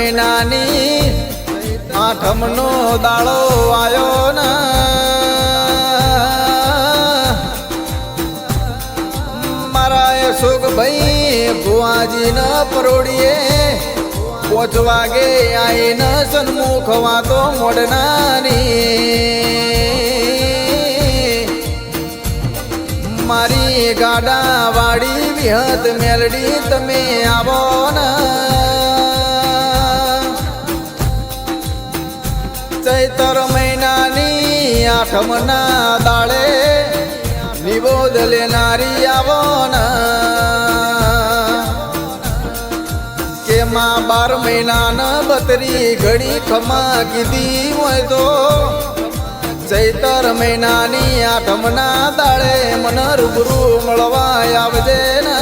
મહિનાની આઠમનો દાડો આવ્યો ને મારા સુખભાઈ ભુવાજી ન પરોડીએ 5 વાગે આઈને સન્મુખ વાતો મોડનાની મારી ગાડા વાડી વિહત મેલડી તમે આવો ને ચૈતર મહિનાની આઠમના દાડે નિબોધ લેનારી આવો ને કે માં 12 મહિનાના 32 ઘડી ખમા કીધી હોય તો ચૈતર મહિનાની આઠમના દાડે મન રૂબરૂ મળવા આવજે ને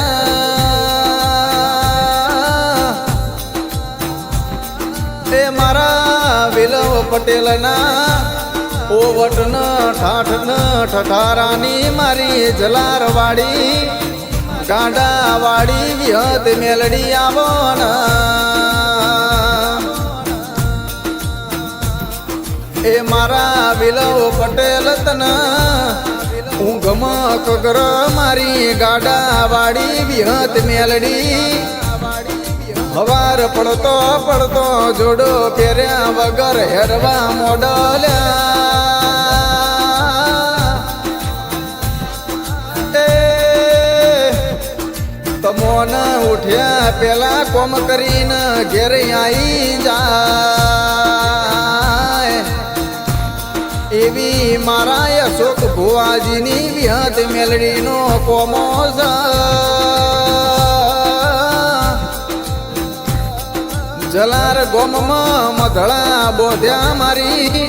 એ મારા વિલવ પટેલના ઓવટ ન ઠાઠ ન ઠઠારાની મારી જલારવાડી ગાંડા વાડી વિહત મેલડી આવો ને એ મારા વિલવ પટેલ તના ઊંઘમાં કગર મારી ગાડા વાડી વિહત મેલડી હવાર પડતો પડતો જોડો ફેર્યા વગર હેરવા મોડલ્યા તમોન ઉઠ્યા પેલા કોમ કરીને ઘેર આવી જાય એવી મારા અશોક ભુવાજીની વિહત મેલડીનો કોમો જલાર ગોમમાં મધળા બોધ્યા મારી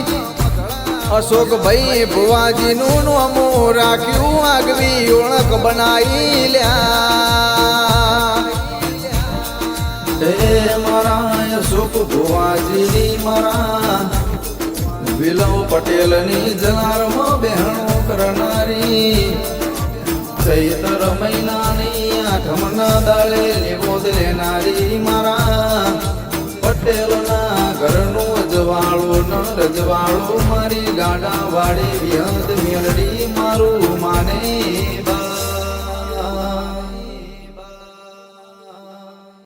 અશોકભાઈ ભુવાજીનું નોમું રાખ્યું આગવી ઓળખ બનાવી લ્યા મારા અશોક ભુવાજીની મારા વિલવ પટેલની જલારમાં બહેણો કરનારી ચૈતર મહિનાની આઠમના દાડે નિબોધ લેનારી મારા પટેલના ઘરનું અજવાળું ન રજવાળું મારી ગાડા વાડી વિહત મેલડી મારું